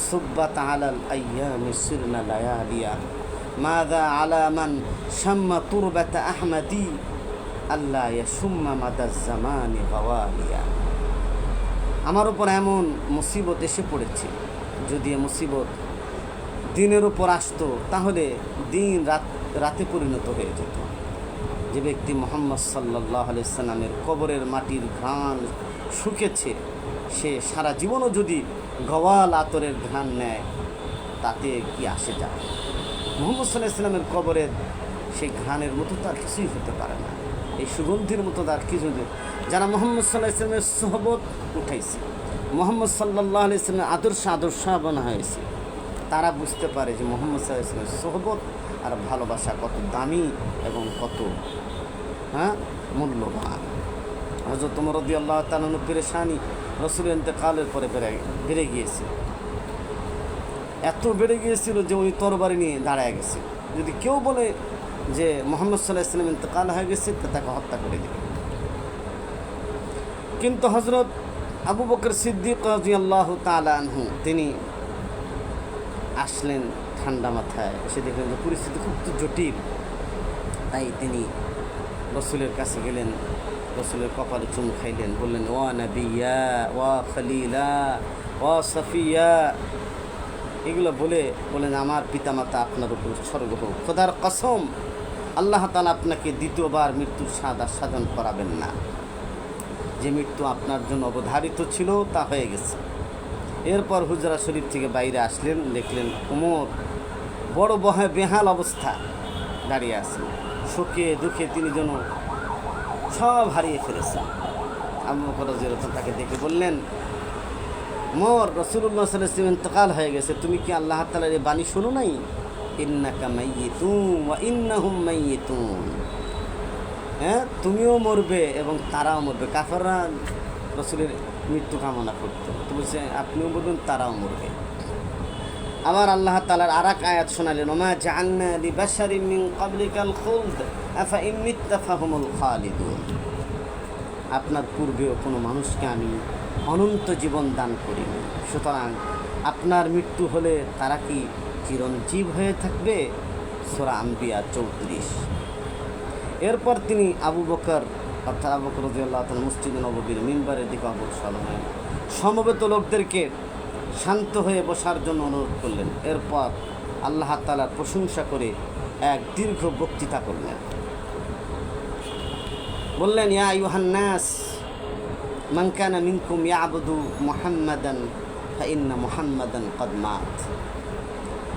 সুব্বাত আলাল আইয়ামি সিরনা লায়ালিয়া মাযা আলা মান শাম্মা তুরবাতা আহমাদি আল্লাহ ইয়াশুম্মা মাদাজ জামানি গাওয়ালিয়া। আমার উপর এমন মুসিবত এসে পড়েছে, যদি এ মুসিবত দিনের উপর আসতো তাহলে দিন রাতে পরিণত হয়ে যেত। যে ব্যক্তি মুহাম্মদ সাল্লাল্লাহু আলাইহি সাল্লামের কবরের মাটির ঘ্রাণ শুকেছে, সে সারা জীবনও যদি গওয়াল আতরের ঘ্রাণ নেয় তাতে কি আসে যায়? মুহাম্মদ সাল্লাল্লাহু আলাইহি সাল্লামের কবরের সেই ঘ্রাণের মতো তার কিছুই হতে পারে না, এই সুগন্ধির মতো তার কিছু। যারা মুহাম্মদ সাল্লাল্লাহু আলাইহি সাল্লামের সোহবত উঠাইছে, মুহাম্মদ সাল্লাল্লাহু আলাইহি সাল্লামের আদর্শাবনা হয়েছে, তারা বুঝতে পারে যে মুহাম্মদ সাল্লাল্লাহু আলাইহি সাল্লামের সোহবত আর ভালোবাসা কত দামি এবং কত মূল্যবান। হযরত ওমর রাদিয়াল্লাহু তাআলা আনহু পেরেশানি রসুলের ইন্তেকালের পরে বেড়ে গিয়েছে, এত বেড়ে গিয়েছিল যে উনি তরবারি নিয়ে দাঁড়ায় গেছে। যদি কেউ বলে যে মুহাম্মদ সাল্লাল্লাহু আলাইহি সাল্লাম ইন্তেকাল হয়ে গেছে, তাকে হত্যা করে দেবে। কিন্তু হযরত আবু বকর সিদ্দিক রাদিয়াল্লাহু তাআলা আনহু তিনি আসলেন ঠান্ডা মাথায়, এসে দেখলেন যে পরিস্থিতি খুব জটিল, তাই তিনি রসুলের কাছে গেলেন, রসুলের কপালে চুমু খাইলেন, বললেন, ওয়া নবিয়া ওয়া খলিলা ওয়া সফিয়া, এগুলো বলেন আমার পিতামাতা আপনার উপর স্বর্গ হোক, খোদার কসম আল্লাহ তাআলা আপনাকে দ্বিতীয়বার মৃত্যুর স্বাদ আস্বাদন করাবেন না। যে মৃত্যু আপনার জন্য অবধারিত ছিল তা হয়ে গেছে। এরপর হুজরা শরীফ থেকে বাইরে আসলেন, দেখলেন ওমর বড় বেহাল অবস্থা দাঁড়িয়ে আছেন, শোকে দুঃখে তিনি যেন সব হারিয়ে ফেলেছেন। আবু বকর রাদিয়াল্লাহু তাআলা তাকে দেখে বললেন, ওমর, রাসূলুল্লাহ সাল্লাল্লাহু আলাইহি ওয়াসাল্লাম ইন্তেকাল হয়ে গেছে, তুমি কি আল্লাহ তাআলার এই বাণী শোনো নাই? ইন্নাকা মাইয়িতুন ওয়া ইন্নাহুম মাইয়িতুন, তুমিও মরবে এবং তারাও মরবে। কাফেররা রাসূলের মৃত্যু কামনা করত, তো বলছে আপনিও মরবেন, তারাও মরবে। আবার আল্লাহ তাআলার আরেক আয়াত শোনালেন, ওমা জাআলনা লিবাশারিন মিন ক্বাবলিকাল খুলদ আফা ইন মিত্তা ফাহুমুল খালিদুন, আপনার পূর্বেও কোনো মানুষকে আমি অনন্ত জীবন দান করিনি, সুতরাং আপনার মৃত্যু হলে তারা কি চিরঞ্জীব হয়ে থাকবে? সূরা আম্বিয়া 34। এরপর তিনি আবু বকর রাদিয়াল্লাহু তাআলা মসজিদে নববীর মিম্বারের দিকে অগ্রসর হলেন, সমবেত লোকদেরকে শান্ত হয়ে বসার জন্য অনুরোধ করলেন। এরপর আল্লাহ তাআলার প্রশংসা করে এক দীর্ঘ বক্তৃতা করলেন, বললেন, ইয়া আইয়ুহান নাস মান কানা মিনকুম ইয়াবুদু মুহাম্মাদান ফা ইন্না মুহাম্মাদান ক্বাদ মাত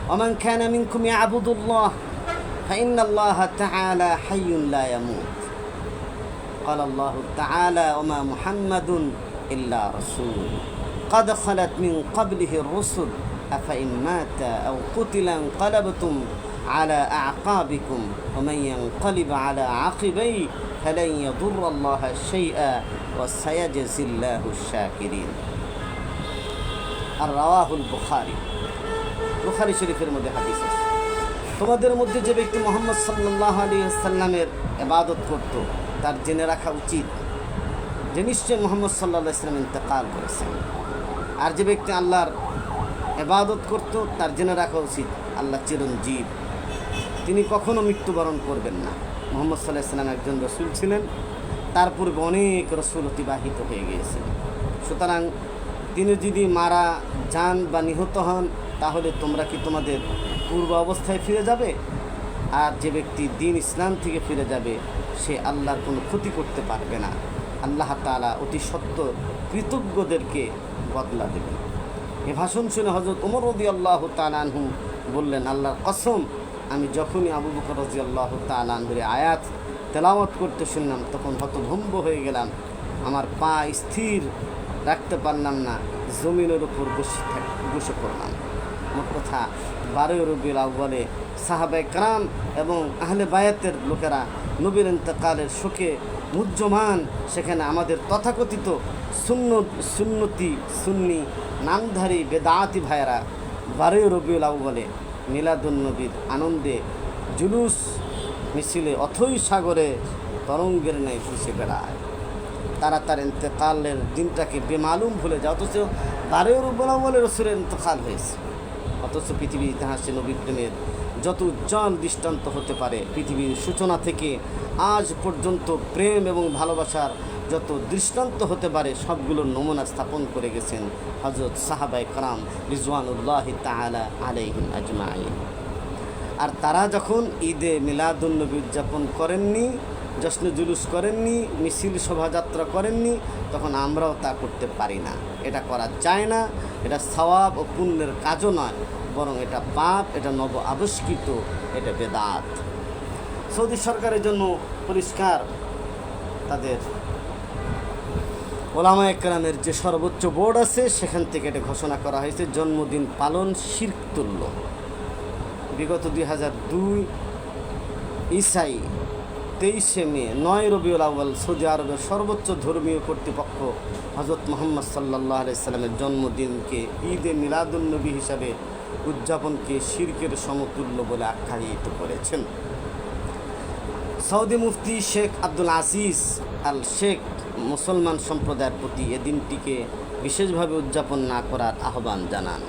ওয়া মান কানা মিনকুম ইয়াবুদুল্লাহ ফা ইন্নাল্লাহা তাআলা হাইয়ুন লা ইয়ামুত قال الله تعالى وما محمد إلا رسول قد خلت من قبله الرسل أفإن مات أو قتل انقلبتم على أعقابكم ومن ينقلب على عقبيه فلن يضر الله شيئا وسيجزي الله الشاكرين الرواه البخاري বুখারী শরীফের মধ্যে হাদিস আছে। তোমাদের মধ্যে যে ব্যক্তি মুহাম্মদ সাল্লাল্লাহু আলাইহি ওয়াসাল্লামের ইবাদত করত, তার জেনে রাখা উচিত যে নিশ্চয় মুহাম্মদ সাল্লাল্লাহু আলাইহি ওয়াসাল্লাম ইন্তেকাল করেছেন। আর যে ব্যক্তি আল্লাহর ইবাদত করত, তার জেনে রাখা উচিত আল্লাহ চিরঞ্জীব, তিনি কখনো মৃত্যুবরণ করবেন না। মুহাম্মদ সাল্লাল্লাহু আলাইহি ওয়াসাল্লাম একজন রসুল ছিলেন, তার পূর্বে অনেক রসুল অতিবাহিত হয়ে গিয়েছেন। সুতরাং তিনি যদি মারা যান বা নিহত হন, তাহলে তোমরা কি তোমাদের পূর্ব অবস্থায় ফিরে যাবে, আর যে ব্যক্তি দিন ইসলাম থেকে ফিরে যাবে সে আল্লাহর কোনো ক্ষতি করতে পারবে না। আল্লাহ তাআলা অতি সত্য কৃতজ্ঞদেরকে বদলা দেবেন। এ ভাষণ শুনে হযরত ওমর রাদিয়াল্লাহু তাআলা আনহু বললেন, আল্লাহর কসম, আমি যখনই আবু বকর রাদিয়াল্লাহু তাআলা আনহুর আয়াত তেলাওয়াত করতে শুনলাম তখন হতভম্ব হয়ে গেলাম। আমার পা স্থির রাখতে পারলাম না, জমিনের উপর বসে পড়লাম। মোট কথা 12 রবিউল আউয়ালে সাহাবায়ে কেরাম এবং আহলে বায়াতের লোকেরা নবীর ইন্তেকালের শোকে মুহ্যমান। সেখানে আমাদের তথাকথিত সুন্নি নামধারী বেদাতি ভাইয়েরা 12 রবিউল আউয়ালে মিলাদুন নবীর আনন্দে জুলুস মিছিলে অথই সাগরে তরঙ্গের ন্যায় ভেসে বেড়ায়। তারা তার ইন্তেকালের দিনটাকে বেমালুম ভুলে যায়, অথচ 12 রবিউল আউয়ালে রাসূলের ইন্তেকাল হয়েছে। অথচ পৃথিবীর ইতিহাসে নবী প্রেমের যত উজ্জ্বল দৃষ্টান্ত হতে পারে, পৃথিবীর সূচনা থেকে আজ পর্যন্ত প্রেম এবং ভালোবাসার যত দৃষ্টান্ত হতে পারে সবগুলোর নমুনা স্থাপন করে গেছেন হযরত সাহাবায়ে কেরাম রিজওয়ানুল্লাহি তাআলা আলাইহিম আজমাইন। আর তারা যখন ঈদে মিলাদুন্নবী উদযাপন করেননি, জশ্ন জুলুস করেননি, মিছিল শোভাযাত্রা করেননি, তখন আমরাও তা করতে পারি না। এটা করা যায় না। এটা সওয়াব ও পুণ্যের কাজও নয়, বরং এটা পাপ, এটা নব আবিষ্কৃত, এটা বেদাত। সৌদি সরকারের জন্য পরিষ্কার তাদের ওলামায়ে কেরামের যে সর্বোচ্চ বোর্ড আছে সেখান থেকে এটা ঘোষণা করা হয়েছে জন্মদিন পালন শিরক তুল্য। বিগত 2002 ঈসাই 23শে মে 9 রবিউল আউয়াল সৌদি আরবের সর্বোচ্চ ধর্মীয় কর্তৃপক্ষ হযরত মুহাম্মদ সাল্লাল্লাহু আলাইহি সাল্লামের জন্মদিনকে ঈদে মিলাদুন্নবী হিসাবে উদযাপনকে শিরকের সমতুল্য বলে আখ্যায়িত করেছেন। সৌদি মুফতি শেখ আব্দুল আজিজ আল শেখ মুসলমান সম্প্রদায়ের প্রতি এ দিনটিকে বিশেষভাবে উদযাপন না করার আহ্বান জানান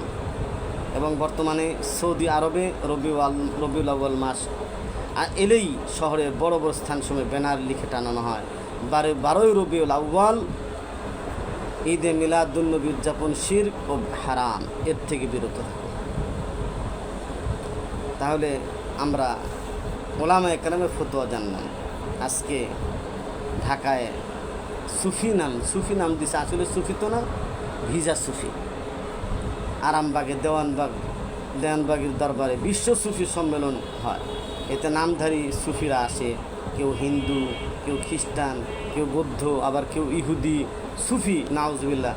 এবং বর্তমানে সৌদি আরবে রবিউল আউয়াল মাস এলেই শহরের বড় বড় স্থানসমূহে ব্যানার লিখে টানানো হয় 12 রবিউল আউয়াল ঈদে মিলাদুন্নবী উদযাপন শিরক ও হারাম, এর থেকে বিরত থাকুন। তাহলে আমরা ওলামায়ে কেরামের ফতোয়া জানলাম। আজকে ঢাকায় সুফি নাম দিছে, আসলে সুফি তো না, ভিজা সুফি। আরামবাগে দেওয়ানবাগের দরবারে বিশ্ব সুফি সম্মেলন হয়। এতে নামধারী সুফিরা আসে, কেউ হিন্দু, কেউ খ্রিস্টান, কেউ বৌদ্ধ, আবার কেউ ইহুদি। সুফি নাউজুবিল্লাহ,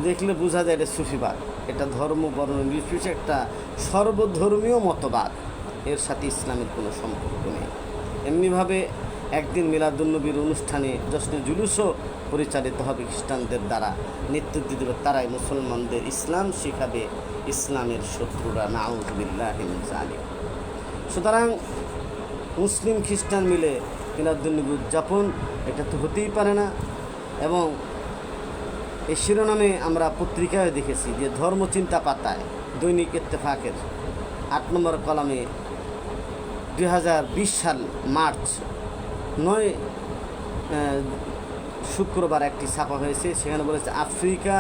দেখলে বোঝা যায় এটা সুফিবাদ। এটা ধর্ম বর্ণ নির্বিশেষে একটা সর্বধর্মীয় মতবাদ, এর সাথে ইসলামের কোনো সম্পর্ক নেই। এমনিভাবে একদিন মিলাদুন্নবীর অনুষ্ঠানে জশ্নে জুলুসও পরিচালিত হবে খ্রিস্টানদের দ্বারা, নেতৃত্ব দেবে তারাই মুসলমানদের ইসলাম শেখাবে ইসলামের শত্রুরা, নাউজুবিল্লাহি মিন যালিক। সুতরাং মুসলিম খ্রিস্টান মিলে মিলাদুন্নবী উদযাপন এটা তো হতেই পারে না। এবং এই শিরোনামে আমরা পত্রিকায় দেখেছি যে ধর্মচিন্তা পাতায় দৈনিক ইত্তেফাকের 8 নম্বর কলামে 2020 সাল মার্চ 9 শুক্রবার একটি ছাপা হয়েছে। সেখানে বলেছে আফ্রিকা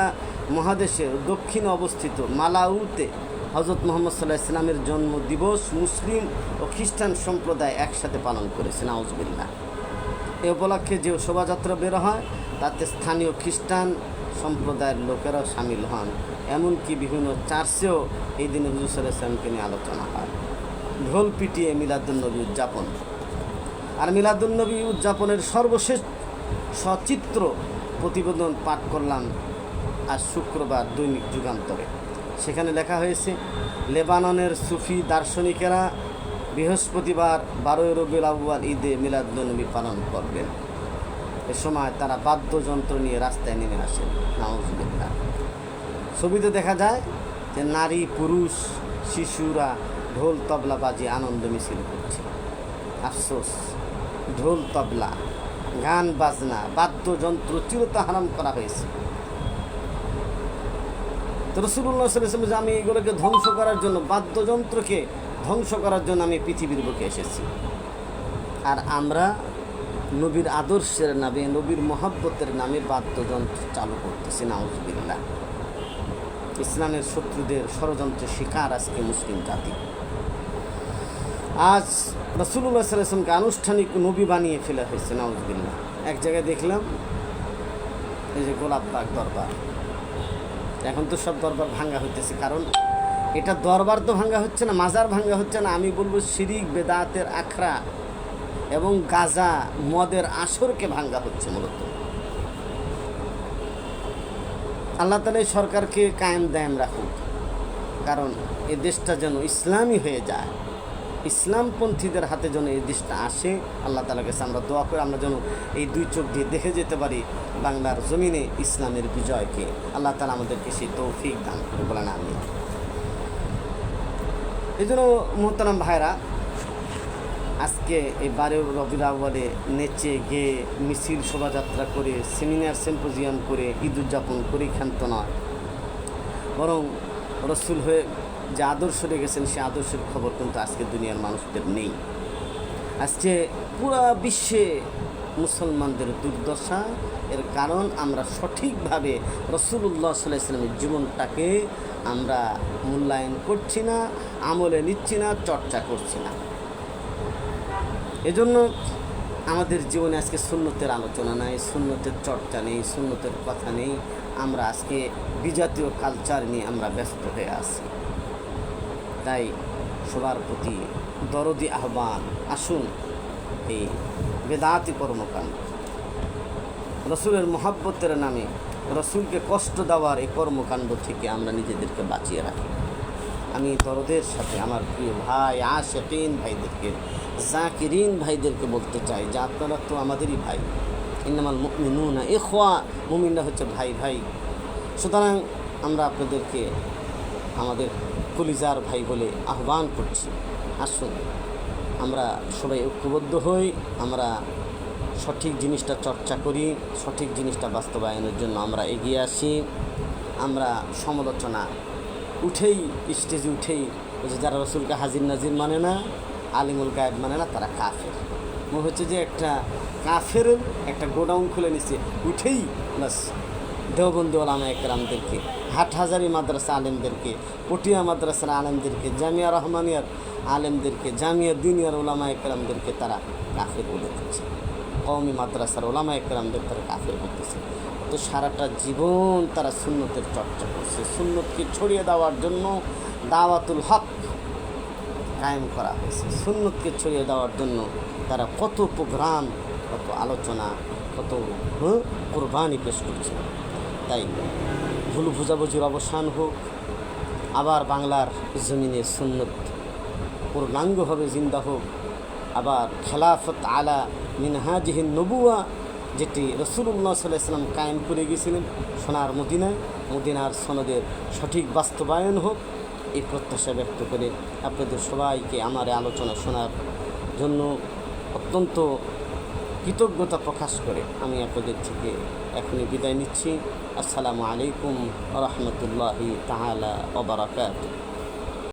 মহাদেশের দক্ষিণে অবস্থিত মালাউতে হযরত মুহাম্মদ সাল্লাল্লাহু আলাইহি ওয়াসাল্লামের জন্মদিবস মুসলিম ও খ্রিস্টান সম্প্রদায় একসাথে পালন করেছে, নাউজুবিল্লাহ। এ উপলক্ষে যে শোভাযাত্রা বের হয় তাতে স্থানীয় খ্রিস্টান সম্প্রদায়ের লোকেরাও সামিল হন। এমনকি বিভিন্ন চার্চেও এই দিনে হুজুর সাল্লাল্লাহু আলাইহি ওয়াসাল্লামকে নিয়ে আলোচনা হয়। ঢোল পিটিয়ে মিলাদুন্নবী উদযাপন। আর মিলাদুন্নবী উদযাপনের সর্বশেষ সচিত্র প্রতিবেদন পাঠ করলাম আজ শুক্রবার দৈনিক যুগান্তরে। সেখানে লেখা হয়েছে লেবাননের সুফি দার্শনিকেরা বৃহস্পতিবার 12 রবিউল আউয়াল ঈদে মিলাদুন্নবী পালন করবেন। এ সময় তারা বাদ্যযন্ত্র নিয়ে রাস্তায় নেমে আসেন, নাউজুবিল্লাহ। ছবিতে দেখা যায় যে নারী, পুরুষ, শিশুরা ঢোল তবলা বাজিয়ে আনন্দ মিছিল করছে। আফসোস, ঢোল তবলা, গান বাজনা, বাদ্যযন্ত্র চিরতা হারাম করা হয়েছে। তো রাসূলুল্লাহ সাল্লাল্লাহু আলাইহি ওয়াসাল্লাম, আমি এগুলোকে ধ্বংস করার জন্য, বাদ্যযন্ত্রকে ধ্বংস করার জন্য আমি পৃথিবীর বুকে এসেছি। আর আমরা নবীর আদর্শের নামে, নবীর মহব্বতের নামে বাদ্যযন্ত্র চালু করতেছি, নাউজুবিল্লাহ। ইসলামের শত্রুদের ষড়যন্ত্রের শিকার আজকে মুসলিম জাতি। আজ রাসূলুল্লাহ সাল্লাল্লাহু আলাইহি ওয়াসাল্লামকে আনুষ্ঠানিক নবী বানিয়ে ফেলা হয়েছে, নাউযুবিল্লাহ। এক জায়গায় দেখলাম এই যে গোলাপবাগ দরবার, এখন তো সব দরবার ভাঙ্গা হইতেছে, কারণ এটা দরবার তো ভাঙ্গা হচ্ছে না, মাজার ভাঙ্গা হচ্ছে না, আমি বলবো শিরিক বেদাতের আখড়া এবং গাজা মদের আসরকে ভাঙ্গা হচ্ছে মূলত। আল্লাহ তাআলা এই সরকারকে কায়েম দায়েম রাখুক, কারণ এই দেশটা যেন ইসলামী হয়ে যায়, ইসলামপন্থীদের হাতে যেন এই দেশটা আসে। আল্লাহ তাআলার কাছে আমরা দোয়া করি, আমরা যেন এই দুই চোখ দিয়ে দেখে যেতে পারি বাংলার জমিনে ইসলামের বিজয়কে। আল্লাহ তাআলা আমাদেরকে সেই তৌফিক দান করে, বলেন আমিন। এই জন্য মোহতারাম ভাইরা, আজকে এই 12 রবিউল আউয়ালে নেচে গেয়ে মিছিল শোভাযাত্রা করে সেমিনার সিম্পোজিয়াম করে ঈদ উদযাপন করে ক্ষান্ত নয়, বরং রসুল হয়ে যে আদর্শ রেখেছেন সে আদর্শের খবর কিন্তু আজকে দুনিয়ার মানুষদের নেই। আজকে পুরা বিশ্বে মুসলমানদের দুর্দশা, এর কারণ আমরা সঠিকভাবে রাসূলুল্লাহ সাল্লাল্লাহু আলাইহি ওয়াসাল্লামের জীবনটাকে আমরা মূল্যায়ন করছি না, আমলে নিচ্ছি না, চর্চা করছি না। এজন্য আমাদের জীবনে আজকে সুন্নতের আলোচনা নাই, সুন্নতের চর্চা নেই, সুন্নতের কথা নেই। আমরা আজকে বিজাতীয় কালচার নিয়ে আমরা ব্যস্ত হয়ে আছি। তাই সবার প্রতি দরদি আহ্বান, আসুন এই বেদাতি কর্মকাণ্ড, রসুলের মহাব্বতের নামে রসুলকে কষ্ট দেওয়ার এই কর্মকাণ্ড থেকে আমরা নিজেদেরকে বাঁচিয়ে রাখি। আমি দরদের সাথে আমার প্রিয় ভাই আশিকিন ভাইদেরকে, জাকিরিন ভাইদেরকে বলতে চাই যে আপনারা তো আমাদেরই ভাই, ইন্নামাল মুমিনুনা ইখওয়া, মুমিনরা হচ্ছে ভাই ভাই। সুতরাং আমরা আপনাদেরকে আমাদের কলিজার ভাই বলে আহ্বান করছি, আসুন আমরা সবাই ঐক্যবদ্ধ হই, আমরা সঠিক জিনিসটা চর্চা করি, সঠিক জিনিসটা বাস্তবায়নের জন্য আমরা এগিয়ে আসি। আমরা সমালোচনা উঠেই, স্টেজে উঠেই যে যারা রসুলকে হাজির নাজির মানে না, আলিমুল গায়েব মানে না, তারা কাফের। মনে হচ্ছে যে একটা কাফের একটা গোডাউন খুলে নিচ্ছে, উঠেই বাস দেওবন্দি ওলামায়ে কেরামদেরকে, হাটহাজারি মাদ্রাসা আলেমদেরকে, পটিয়া মাদ্রাসার আলেমদেরকে, জামিয়া রহমানিয়ার আলেমদেরকে, জামিয়া দিনিয়ার ওলামায়ে কেরামদেরকে তারা কাফের বলে দিচ্ছে, কওমি মাদ্রাসার ওলামায়ে কেরামদের তারা কাফের বলতেছে। তো সারাটা জীবন তারা সুন্নতের চর্চা করছে, সুন্নতকে ছড়িয়ে দেওয়ার জন্য দাওয়াতুল হক কায়েম করা হয়েছে, সুন্নতকে ছড়িয়ে দেওয়ার জন্য তারা কত প্রোগ্রাম, কত আলোচনা, কত কোরবানি পেশ করছে। তাই ভুল বুঝাবুঝির অবসান হোক, আবার বাংলার জমিনে সুন্নত পূর্ণাঙ্গভাবে জিন্দা হোক, আবার খেলাফত আলা মিনহাজিহিন নবুয়া, যেটি রাসূলুল্লাহ সাল্লাল্লাহু আলাইহি ওয়াসাল্লাম কায়েম করে গিয়েছিলেন সোনার মদিনায়, মদিনার সনদের সঠিক বাস্তবায়ন হোক, এই প্রত্যাশা ব্যক্ত করে আপনাদের সবাইকে আমার আলোচনা শোনার জন্য অত্যন্ত কৃতজ্ঞতা প্রকাশ করে আমি আপনাদের থেকে এখনই বিদায় নিচ্ছি। আসসালামু আলাইকুম ওয়া রাহমাতুল্লাহি তাআলা ওয়া বারাকাতুহু।